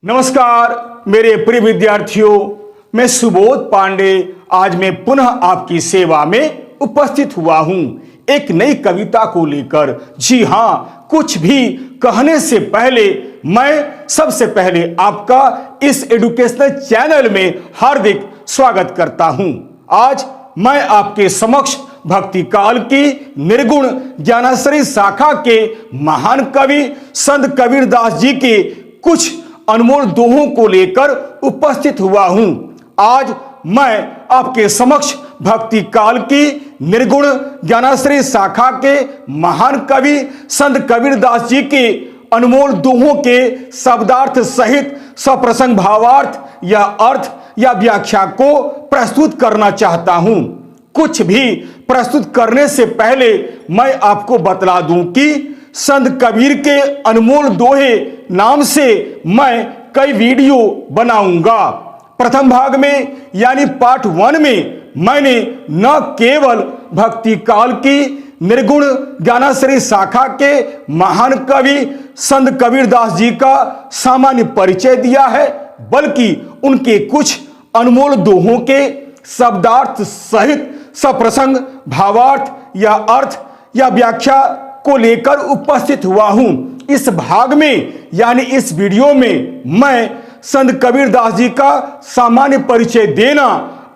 नमस्कार मेरे प्रिय विद्यार्थियों, मैं सुबोध पांडे आज मैं पुनः आपकी सेवा में उपस्थित हुआ हूं एक नई कविता को लेकर। जी हां, कुछ भी कहने से पहले मैं सबसे पहले आपका इस एजुकेशनल चैनल में हार्दिक स्वागत करता हूं। आज मैं आपके समक्ष भक्ति काल की निर्गुण ज्ञानाश्रय शाखा के महान कवि संत कबीरदास जी के कुछ अनमोल दोहों को लेकर उपस्थित हुआ हूं। आज मैं आपके समक्ष भक्ति काल की निर्गुण ज्ञानाश्रय शाखा के महान कवि संत कबीरदास जी के अनमोल दोहों के शब्दार्थ सहित सप्रसंग भावार्थ या अर्थ या व्याख्या को प्रस्तुत करना चाहता हूं। कुछ भी प्रस्तुत करने से पहले मैं आपको बतला दूं कि संत कबीर के अनमोल दोहे नाम से मैं कई वीडियो बनाऊंगा। प्रथम भाग में यानी पार्ट 1 में मैंने न केवल भक्ति काल की निर्गुण ज्ञानाश्रय शाखा के महान कवि संत कबीरदास जी का सामान्य परिचय दिया है, बल्कि उनके कुछ अनमोल दोहों के शब्दार्थ सहित सप्रसंग भावार्थ या अर्थ या व्याख्या को लेकर उपस्थित हुआ हूं। इस भाग में यानी इस वीडियो में मैं संत कबीरदास जी का सामान्य परिचय देना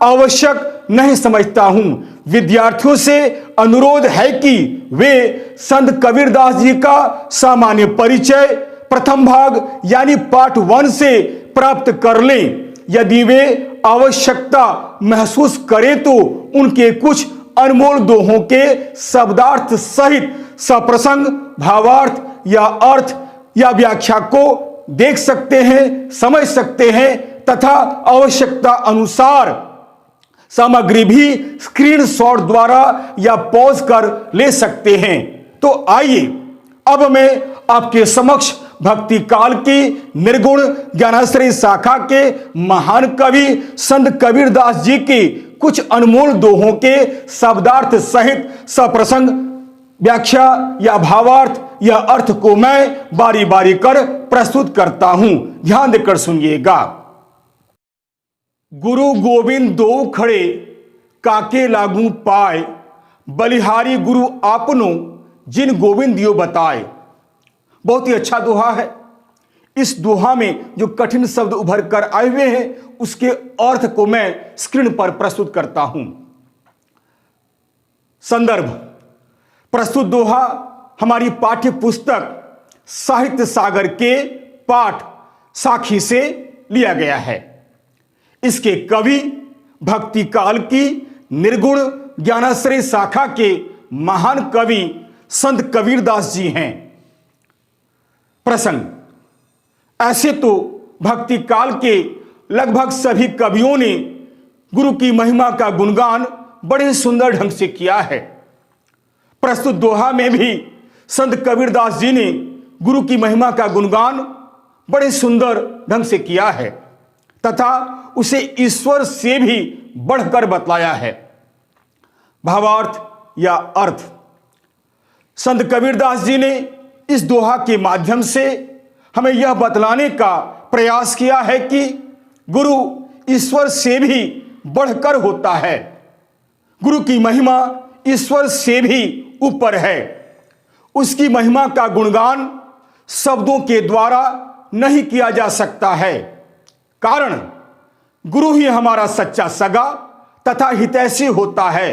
आवश्यक नहीं समझता हूं। विद्यार्थियों से अनुरोध है कि वे संत कबीरदास जी का सामान्य परिचय प्रथम भाग यानी पार्ट 1 से प्राप्त कर लें। यदि वे आवश्यकता महसूस करें तो उनके कुछ अनमोल दोहों के शब्दार्थ सहित सप्रसंग भावार्थ या अर्थ या व्याख्या को देख सकते हैं, समझ सकते हैं तथा आवश्यकता अनुसार सामग्री भी स्क्रीनशॉट द्वारा या पॉज कर ले सकते हैं। तो आइए अब मैं आपके समक्ष भक्ति काल की निर्गुण ज्ञानाश्रय शाखा के महान कवि संत कबीरदास जी के कुछ अनमोल दोहों के शब्दार्थ सहित सप्रसंग व्याख्या या भावार्थ या अर्थ को मैं बारी बारी कर प्रस्तुत करता हूं। ध्यान देकर सुनिएगा। गुरु गोविंद दो खड़े काके लागू पाए, बलिहारी गुरु आपनो जिन गोविंद दियो बताए। बहुत ही अच्छा दोहा है। इस दोहा में जो कठिन शब्द उभर कर आए हुए हैं उसके अर्थ को मैं स्क्रीन पर प्रस्तुत करता हूं। संदर्भ: प्रस्तुत दोहा हमारी पाठ्य पुस्तक साहित्य सागर के पाठ साखी से लिया गया है। इसके कवि भक्ति काल की निर्गुण ज्ञानाश्रय शाखा के महान कवि संत कबीरदास जी हैं। प्रसंग: ऐसे तो भक्ति काल के लगभग सभी कवियों ने गुरु की महिमा का गुणगान बड़े सुंदर ढंग से किया है। प्रस्तुत दोहा में भी संत कबीरदास जी ने गुरु की महिमा का गुणगान बड़े सुंदर ढंग से किया है तथा उसे ईश्वर से भी बढ़कर बतलाया है। भावार्थ या अर्थ: संत कबीरदास जी ने इस दोहा के माध्यम से हमें यह बतलाने का प्रयास किया है कि गुरु ईश्वर से भी बढ़कर होता है। गुरु की महिमा ईश्वर से भी ऊपर है। उसकी महिमा का गुणगान शब्दों के द्वारा नहीं किया जा सकता है, कारण गुरु ही हमारा सच्चा सगा तथा हितैषी होता है।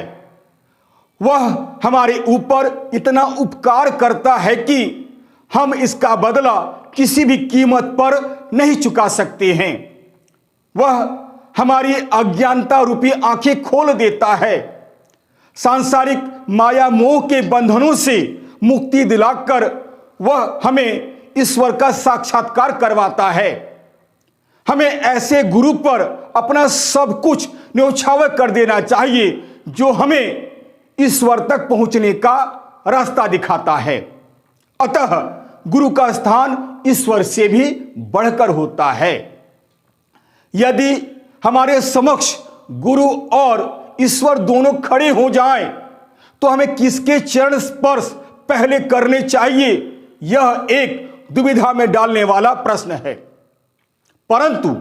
वह हमारे ऊपर इतना उपकार करता है कि हम इसका बदला किसी भी कीमत पर नहीं चुका सकते हैं। वह हमारी अज्ञानता रूपी आंखें खोल देता है, सांसारिक माया मोह के बंधनों से मुक्ति दिलाकर वह हमें ईश्वर का साक्षात्कार करवाता है। हमें ऐसे गुरु पर अपना सब कुछ न्यौछावर कर देना चाहिए जो हमें ईश्वर तक पहुंचने का रास्ता दिखाता है। अतः गुरु का स्थान ईश्वर से भी बढ़कर होता है। यदि हमारे समक्ष गुरु और ईश्वर दोनों खड़े हो जाएं, तो हमें किसके चरण स्पर्श पहले करने चाहिए, यह एक दुविधा में डालने वाला प्रश्न है। परंतु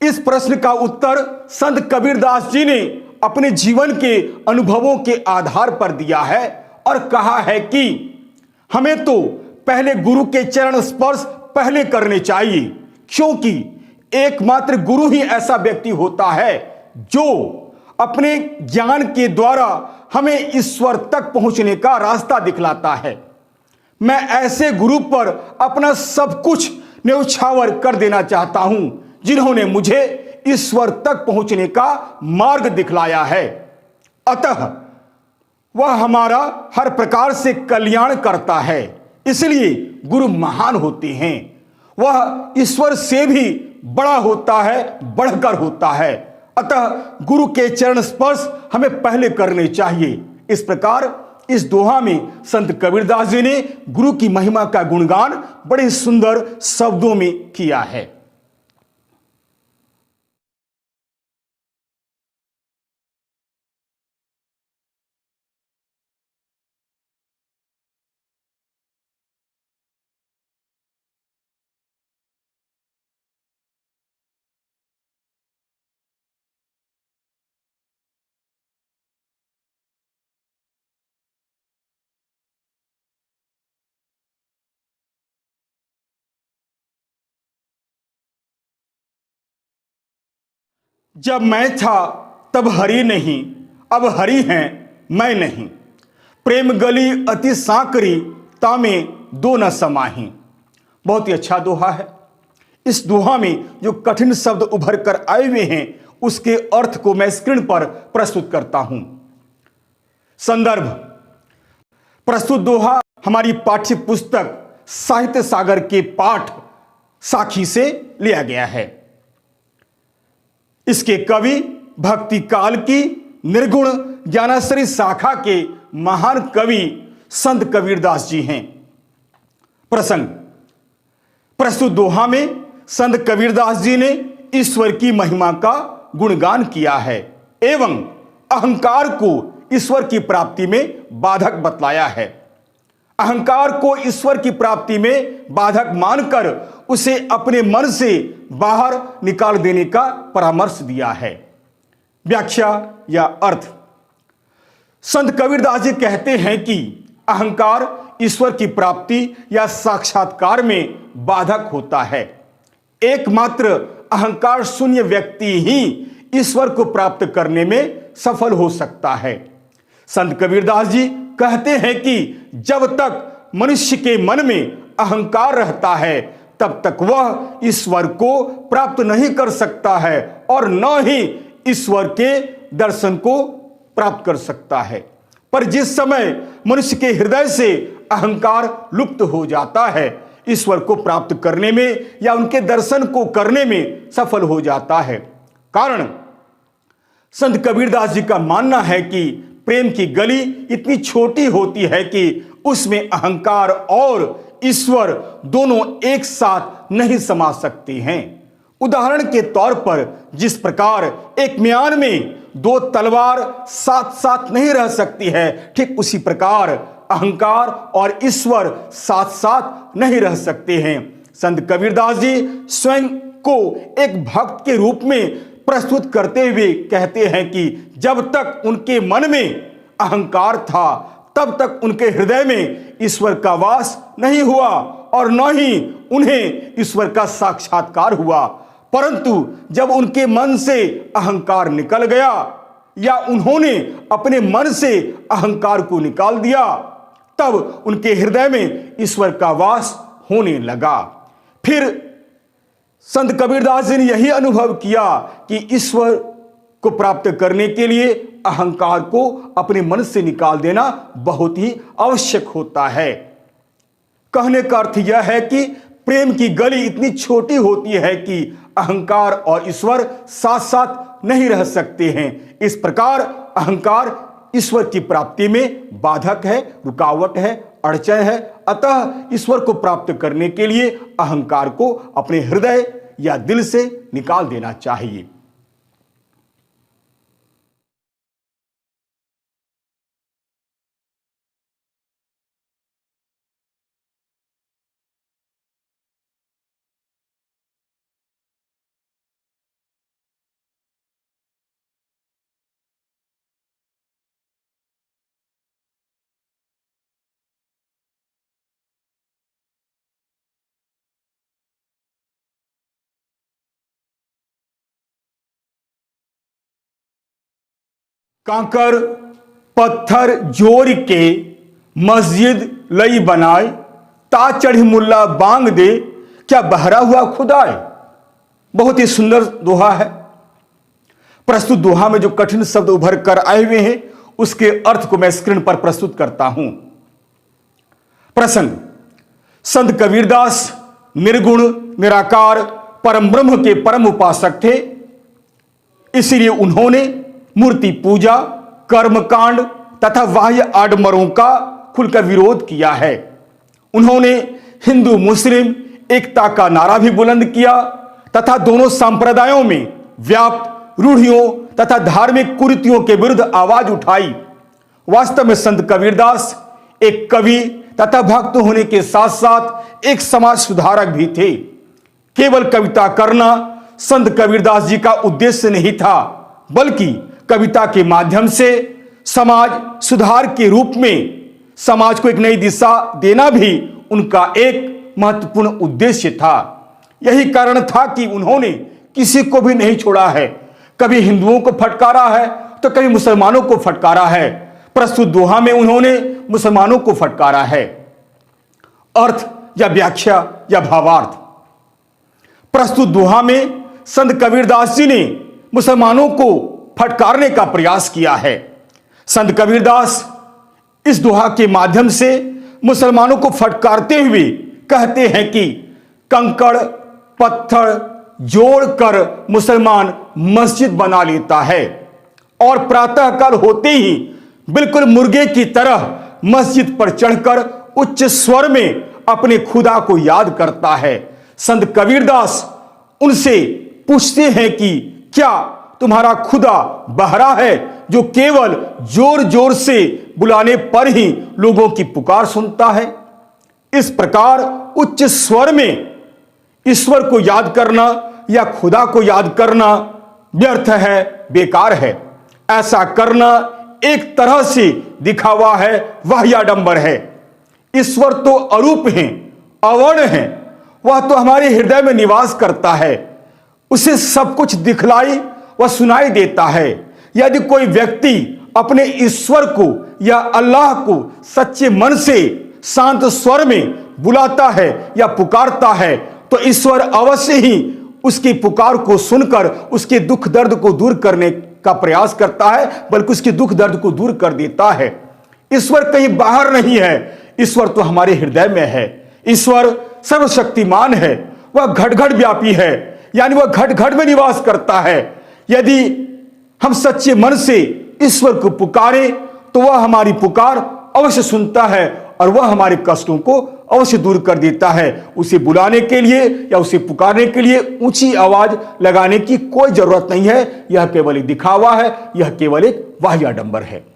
इस प्रश्न का उत्तर संत कबीरदास जी ने अपने जीवन के अनुभवों के आधार पर दिया है और कहा है कि हमें तो पहले गुरु के चरण स्पर्श पहले करने चाहिए, क्योंकि एकमात्र गुरु ही ऐसा व्यक्ति होता है जो अपने ज्ञान के द्वारा हमें ईश्वर तक पहुंचने का रास्ता दिखलाता है। मैं ऐसे गुरु पर अपना सब कुछ न्यौछावर कर देना चाहता हूं जिन्होंने मुझे ईश्वर तक पहुंचने का मार्ग दिखलाया है। अतः वह हमारा हर प्रकार से कल्याण करता है, इसलिए गुरु महान होते हैं। वह ईश्वर से भी बड़ा होता है, बढ़कर होता है। अतः गुरु के चरण स्पर्श हमें पहले करने चाहिए। इस प्रकार इस दोहा में संत कबीरदास जी ने गुरु की महिमा का गुणगान बड़े सुंदर शब्दों में किया है। जब मैं था तब हरि नहीं, अब हरि हैं मैं नहीं। प्रेम गली अति सांकरी, तामे दो न समाही। बहुत ही अच्छा दोहा है। इस दोहा में जो कठिन शब्द उभर कर आए हुए हैं उसके अर्थ को मैं स्क्रीन पर प्रस्तुत करता हूं। संदर्भ: प्रस्तुत दोहा हमारी पाठ्य पुस्तक साहित्य सागर के पाठ साखी से लिया गया है। इसके कवि भक्ति काल की निर्गुण ज्ञानाश्रय शाखा के महान कवि संत कबीरदास जी हैं। प्रसंग: प्रस्तुत दोहा में संत कबीरदास जी ने ईश्वर की महिमा का गुणगान किया है एवं अहंकार को ईश्वर की प्राप्ति में बाधक बतलाया है। अहंकार को ईश्वर की प्राप्ति में बाधक मानकर उसे अपने मन से बाहर निकाल देने का परामर्श दिया है। व्याख्या या अर्थ: संत कबीरदास जी कहते हैं कि अहंकार ईश्वर की प्राप्ति या साक्षात्कार में बाधक होता है। एकमात्र अहंकार शून्य व्यक्ति ही ईश्वर को प्राप्त करने में सफल हो सकता है। संत कबीरदास जी कहते हैं कि जब तक मनुष्य के मन में अहंकार रहता है तब तक वह ईश्वर को प्राप्त नहीं कर सकता है और न ही ईश्वर के दर्शन को प्राप्त कर सकता है। पर जिस समय मनुष्य के हृदय से अहंकार लुप्त हो जाता है, ईश्वर को प्राप्त करने में या उनके दर्शन को करने में सफल हो जाता है। कारण संत कबीरदास जी का मानना है कि प्रेम की गली इतनी छोटी होती है कि उसमें अहंकार और ईश्वर दोनों एक साथ नहीं समा सकते हैं। उदाहरण के तौर पर जिस प्रकार एक म्यान में दो तलवार साथ साथ नहीं रह सकती है, ठीक उसी प्रकार अहंकार और ईश्वर साथ साथ नहीं रह सकते हैं। संत कबीरदास जी स्वयं को एक भक्त के रूप में प्रस्तुत करते हुए कहते हैं कि जब तक उनके मन में अहंकार था तब तक उनके हृदय में ईश्वर का वास नहीं हुआ और न ही उन्हें ईश्वर का साक्षात्कार हुआ। परंतु जब उनके मन से अहंकार निकल गया या उन्होंने अपने मन से अहंकार को निकाल दिया, तब उनके हृदय में ईश्वर का वास होने लगा। फिर संत कबीरदास जी ने यही अनुभव किया कि ईश्वर को प्राप्त करने के लिए अहंकार को अपने मन से निकाल देना बहुत ही आवश्यक होता है। कहने का अर्थ यह है कि प्रेम की गली इतनी छोटी होती है कि अहंकार और ईश्वर साथ साथ नहीं रह सकते हैं। इस प्रकार अहंकार ईश्वर की प्राप्ति में बाधक है, रुकावट है, अड़चन है। अतः ईश्वर को प्राप्त करने के लिए अहंकार को अपने हृदय या दिल से निकाल देना चाहिए। कांकर पत्थर जोड़ के मस्जिद लई बनाए, ता चढ़ी मुल्ला बांग दे, क्या बहरा हुआ खुदाए। बहुत ही सुंदर दोहा है। प्रस्तुत दोहा में जो कठिन शब्द उभर कर आए हुए हैं उसके अर्थ को मैं स्क्रीन पर प्रस्तुत करता हूं। प्रसंग: संत कबीरदास निर्गुण निराकार परम ब्रह्म के परम उपासक थे, इसलिए उन्होंने मूर्ति पूजा, कर्मकांड तथा बाह्य आडंबरों का खुलकर विरोध किया है। उन्होंने हिंदू मुस्लिम एकता का नारा भी बुलंद किया तथा दोनों संप्रदायों में व्याप्त रूढ़ियों तथा धार्मिक कुरीतियों के विरुद्ध आवाज उठाई। वास्तव में संत कबीरदास एक कवि तथा भक्त होने के साथ साथ एक समाज सुधारक भी थे। केवल कविता करना संत कबीरदास जी का उद्देश्य नहीं था, बल्कि कविता के माध्यम से समाज सुधार के रूप में समाज को एक नई दिशा देना भी उनका एक महत्वपूर्ण उद्देश्य था। यही कारण था कि उन्होंने किसी को भी नहीं छोड़ा है। कभी हिंदुओं को फटकारा है तो कभी मुसलमानों को फटकारा है। प्रस्तुत दोहा में उन्होंने मुसलमानों को फटकारा है। अर्थ या व्याख्या या भावार्थ: प्रस्तुत दोहा में संत कबीरदास जी ने मुसलमानों को फटकारने का प्रयास किया है। संत कबीरदास इस दोहा के माध्यम से मुसलमानों को फटकारते हुए कहते हैं कि कंकड़ पत्थर जोड़कर मुसलमान मस्जिद बना लेता है और प्रातःकाल होते ही बिल्कुल मुर्गे की तरह मस्जिद पर चढ़कर उच्च स्वर में अपने खुदा को याद करता है। संत कबीरदास उनसे पूछते हैं कि क्या तुम्हारा खुदा बहरा है जो केवल जोर जोर से बुलाने पर ही लोगों की पुकार सुनता है। इस प्रकार उच्च स्वर में ईश्वर को याद करना या खुदा को याद करना व्यर्थ है, बेकार है। ऐसा करना एक तरह से दिखावा है, वाह्याडंबर है। ईश्वर तो अरूप हैं, अवर्ण हैं, वह तो हमारे हृदय में निवास करता है। उसे सब कुछ दिखलाई वह सुनाई देता है। यदि कोई व्यक्ति अपने ईश्वर को या अल्लाह को सच्चे मन से शांत स्वर में बुलाता है या पुकारता है तो ईश्वर अवश्य ही उसकी पुकार को सुनकर उसके दुख दर्द को दूर करने का प्रयास करता है, बल्कि उसके दुख दर्द को दूर कर देता है। ईश्वर कहीं बाहर नहीं है, ईश्वर तो हमारे हृदय में है। ईश्वर सर्वशक्तिमान है, वह घट घट व्यापी है, यानी वह घट घट में निवास करता है। यदि हम सच्चे मन से ईश्वर को पुकारें तो वह हमारी पुकार अवश्य सुनता है और वह हमारे कष्टों को अवश्य दूर कर देता है। उसे बुलाने के लिए या उसे पुकारने के लिए ऊंची आवाज लगाने की कोई जरूरत नहीं है। यह केवल एक दिखावा है, यह केवल एक वाह्याडंबर है।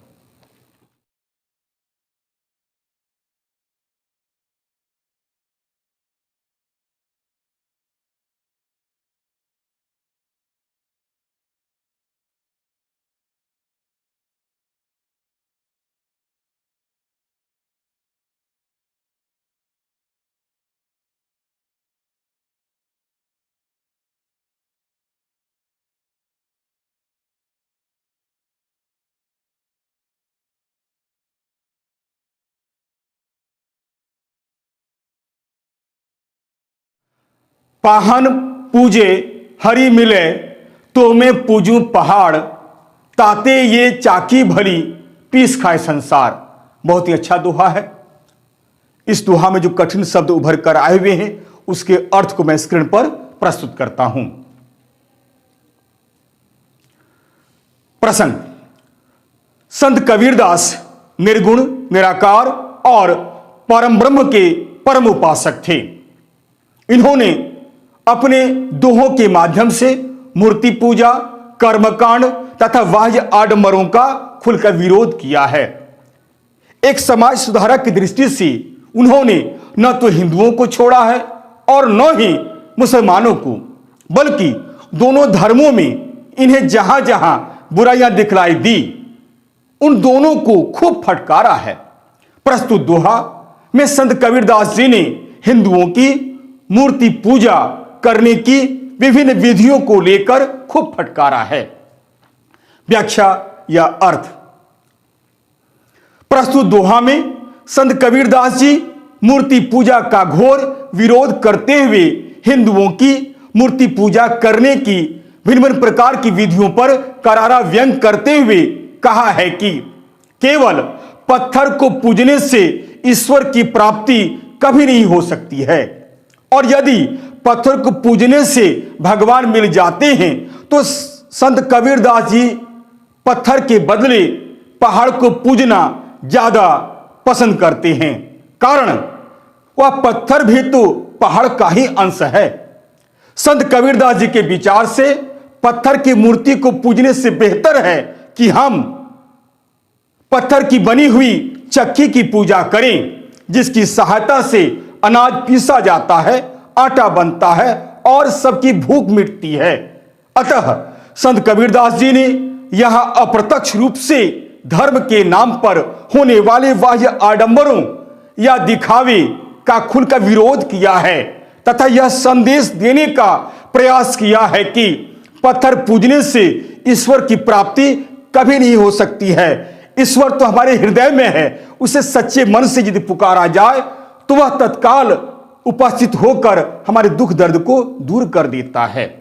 पाहन पूजे हरि मिले तो मैं पूजूं पहाड़, ताते ये चाकी भली पीस खाए संसार। बहुत ही अच्छा दोहा है। इस दोहा में जो कठिन शब्द उभर कर आए हुए हैं उसके अर्थ को मैं स्क्रीन पर प्रस्तुत करता हूं। प्रसंग: संत कबीरदास निर्गुण निराकार और परम ब्रह्म के परम उपासक थे। इन्होंने अपने दोहों के माध्यम से मूर्ति पूजा, कर्मकांड तथा बाह्य आडंबरों का खुलकर विरोध किया है। एक समाज सुधारक की दृष्टि से उन्होंने न तो हिंदुओं को छोड़ा है और न ही मुसलमानों को, बल्कि दोनों धर्मों में इन्हें जहां जहां बुराइयां दिखलाई दी उन दोनों को खूब फटकारा है। प्रस्तुत दोहा में संत कबीरदास जी ने हिंदुओं की मूर्ति पूजा करने की विभिन्न विधियों को लेकर खूब फटकारा है। व्याख्या या अर्थ। प्रस्तुत दोहा में संत कबीरदास जी मूर्ति पूजा का घोर विरोध करते हुए हिंदुओं की मूर्ति पूजा करने की भिन्न भिन्न प्रकार की विधियों पर करारा व्यंग करते हुए कहा है कि केवल पत्थर को पूजने से ईश्वर की प्राप्ति कभी नहीं हो सकती है, और यदि पत्थर को पूजने से भगवान मिल जाते हैं तो संत कबीरदास जी पत्थर के बदले पहाड़ को पूजना ज्यादा पसंद करते हैं, कारण वह पत्थर भी तो पहाड़ का ही अंश है। संत कबीरदास जी के विचार से पत्थर की मूर्ति को पूजने से बेहतर है कि हम पत्थर की बनी हुई चक्की की पूजा करें, जिसकी सहायता से अनाज पीसा जाता है, आटा बनता है और सबकी भूख मिटती है। अतः संत कबीरदास जी ने यह अप्रत्यक्ष रूप से धर्म के नाम पर होने वाले बाह्य आडंबरों या दिखावे का खुलकर विरोध किया है तथा यह संदेश देने का प्रयास किया है कि पत्थर पूजने से ईश्वर की प्राप्ति कभी नहीं हो सकती है। ईश्वर तो हमारे हृदय में है, उसे सच्चे मन से यदि पुकारा जाए तो वह तत्काल उपस्थित होकर हमारे दुख दर्द को दूर कर देता है।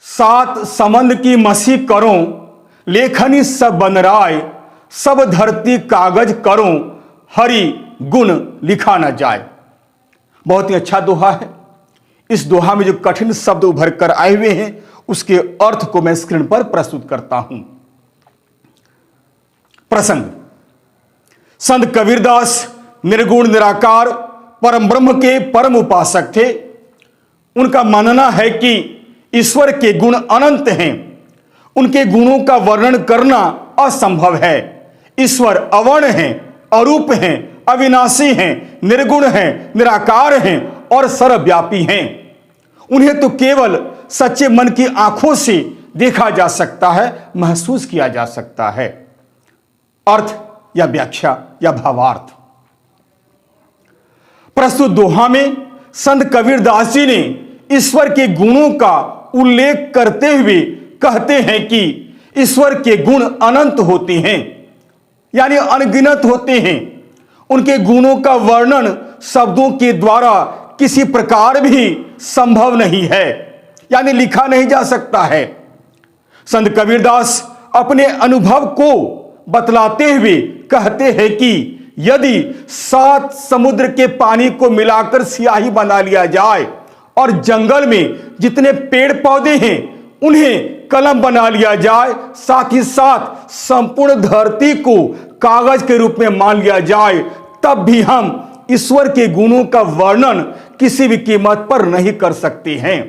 सात समंद की मसी करो, लेखनी सब बनराय, सब धरती कागज करो, हरि गुण लिखा न जाए। बहुत ही अच्छा दोहा है। इस दोहा में जो कठिन शब्द उभर कर आए हुए हैं उसके अर्थ को मैं स्क्रीन पर प्रस्तुत करता हूं। प्रसंग: संत कबीरदास निर्गुण निराकार परम ब्रह्म के परम उपासक थे। उनका मानना है कि ईश्वर के गुण अनंत हैं, उनके गुणों का वर्णन करना असंभव है। ईश्वर अवर्ण हैं, अरूप हैं, अविनाशी हैं, निर्गुण हैं, निराकार हैं और सर्वव्यापी हैं। उन्हें तो केवल सच्चे मन की आंखों से देखा जा सकता है, महसूस किया जा सकता है। अर्थ या व्याख्या या भावार्थ: प्रस्तुत दोहा में संत कबीरदास जी ने ईश्वर के गुणों का उल्लेख करते हुए कहते हैं कि ईश्वर के गुण अनंत होते हैं, यानी अनगिनत होते हैं। उनके गुणों का वर्णन शब्दों के द्वारा किसी प्रकार भी संभव नहीं है, यानी लिखा नहीं जा सकता है। संत कबीरदास अपने अनुभव को बतलाते हुए कहते हैं कि यदि 7 समुद्र के पानी को मिलाकर स्याही बना लिया जाए और जंगल में जितने पेड़ पौधे हैं उन्हें कलम बना लिया जाए, साथ ही साथ संपूर्ण धरती को कागज के रूप में मान लिया जाए, तब भी हम ईश्वर के गुणों का वर्णन किसी भी कीमत पर नहीं कर सकते हैं।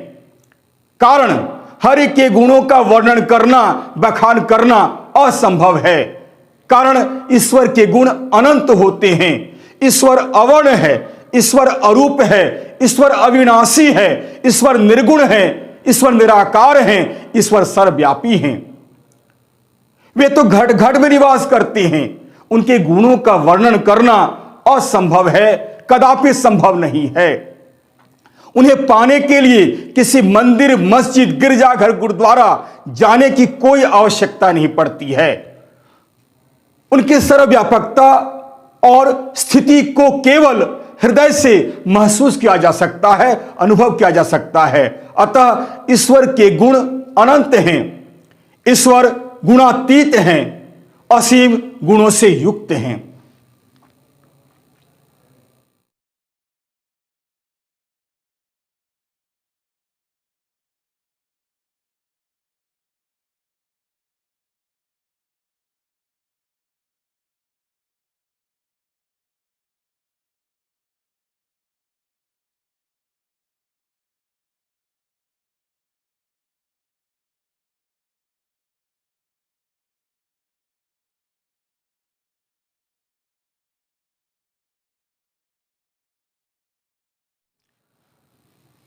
कारण हरि के गुणों का वर्णन करना, बखान करना असंभव है। कारण ईश्वर के गुण अनंत होते हैं। ईश्वर अवर्ण है, ईश्वर अरूप है, ईश्वर अविनाशी है, ईश्वर निर्गुण है, ईश्वर निराकार हैं, ईश्वर सर्वव्यापी हैं। वे तो घट घट में निवास करते हैं। उनके गुणों का वर्णन करना असंभव है, कदापि संभव नहीं है। उन्हें पाने के लिए किसी मंदिर, मस्जिद, गिरजाघर, गुरुद्वारा जाने की कोई आवश्यकता नहीं पड़ती है। उनकी सर्वव्यापकता और स्थिति को केवल हृदय से महसूस किया जा सकता है, अनुभव किया जा सकता है। अतः ईश्वर के गुण अनंत हैं, ईश्वर गुणातीत हैं, असीम गुणों से युक्त हैं।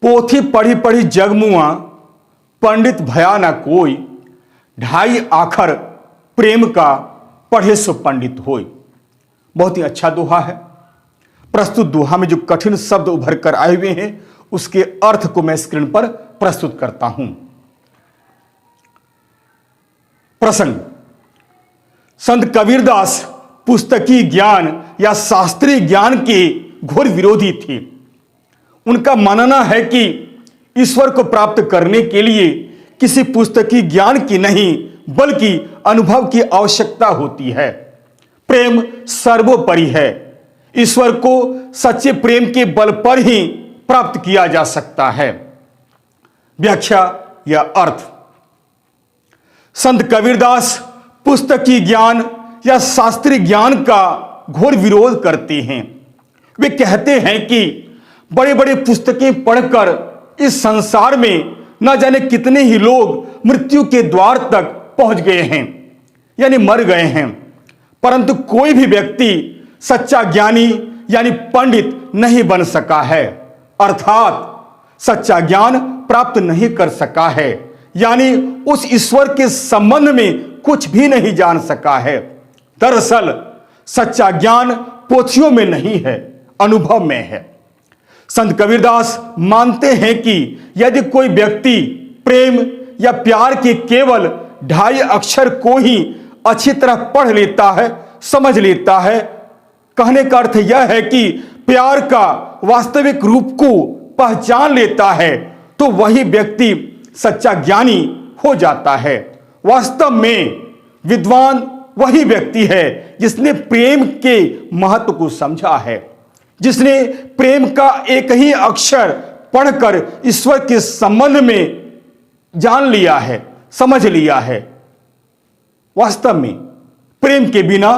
पोथी पढ़ी पढ़ी जगमुआ, पंडित भया न कोई, ढाई आखर प्रेम का पढ़े सो पंडित होय। बहुत ही अच्छा दोहा है। प्रस्तुत दोहा में जो कठिन शब्द उभर कर आए हुए हैं उसके अर्थ को मैं स्क्रीन पर प्रस्तुत करता हूं। प्रसंग: संत कबीरदास पुस्तकीय ज्ञान या शास्त्रीय ज्ञान के घोर विरोधी थे। उनका मानना है कि ईश्वर को प्राप्त करने के लिए किसी पुस्तकीय ज्ञान की नहीं बल्कि अनुभव की आवश्यकता होती है। प्रेम सर्वोपरि है। ईश्वर को सच्चे प्रेम के बल पर ही प्राप्त किया जा सकता है। व्याख्या या अर्थ: संत कबीरदास पुस्तकीय ज्ञान या शास्त्रीय ज्ञान का घोर विरोध करते हैं। वे कहते हैं कि बड़े बड़े पुस्तकें पढ़कर इस संसार में न जाने कितने ही लोग मृत्यु के द्वार तक पहुंच गए हैं, यानी मर गए हैं, परंतु कोई भी व्यक्ति सच्चा ज्ञानी यानी पंडित नहीं बन सका है, अर्थात सच्चा ज्ञान प्राप्त नहीं कर सका है, यानी उस ईश्वर के संबंध में कुछ भी नहीं जान सका है। दरअसल सच्चा ज्ञान पोथियों में नहीं है, अनुभव में है। संत कबीरदास मानते हैं कि यदि कोई व्यक्ति प्रेम या प्यार के केवल ढाई अक्षर को ही अच्छी तरह पढ़ लेता है, समझ लेता है, कहने का अर्थ यह है कि प्यार का वास्तविक रूप को पहचान लेता है, तो वही व्यक्ति सच्चा ज्ञानी हो जाता है। वास्तव में विद्वान वही व्यक्ति है जिसने प्रेम के महत्व को समझा है, जिसने प्रेम का एक ही अक्षर पढ़कर ईश्वर के संबंध में जान लिया है, समझ लिया है। वास्तव में प्रेम के बिना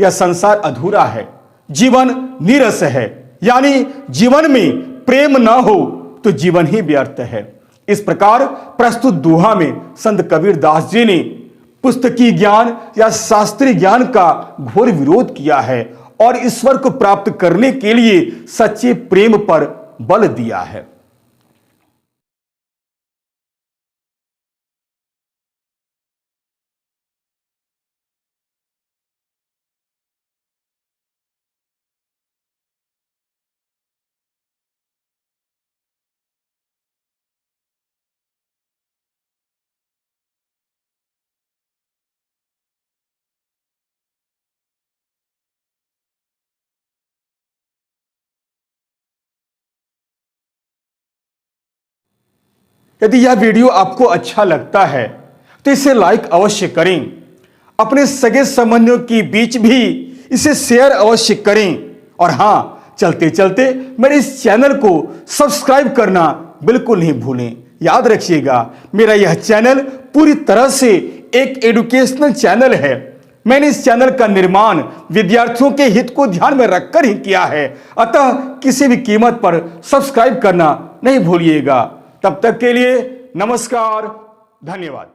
यह संसार अधूरा है, जीवन नीरस है, यानी जीवन में प्रेम न हो तो जीवन ही व्यर्थ है। इस प्रकार प्रस्तुत दोहा में संत कबीरदास जी ने पुस्तकीय ज्ञान या शास्त्रीय ज्ञान का घोर विरोध किया है और ईश्वर को प्राप्त करने के लिए सच्चे प्रेम पर बल दिया है। यदि यह वीडियो आपको अच्छा लगता है तो इसे लाइक अवश्य करें। अपने सगे संबंधियों के बीच भी इसे शेयर अवश्य करें। और हाँ, चलते चलते मेरे इस चैनल को सब्सक्राइब करना बिल्कुल नहीं भूलें। याद रखिएगा, मेरा यह चैनल पूरी तरह से एक एजुकेशनल चैनल है। मैंने इस चैनल का निर्माण विद्यार्थियों के हित को ध्यान में रखकर ही किया है, अतः किसी भी कीमत पर सब्सक्राइब करना नहीं भूलिएगा। तब तक के लिए नमस्कार, धन्यवाद।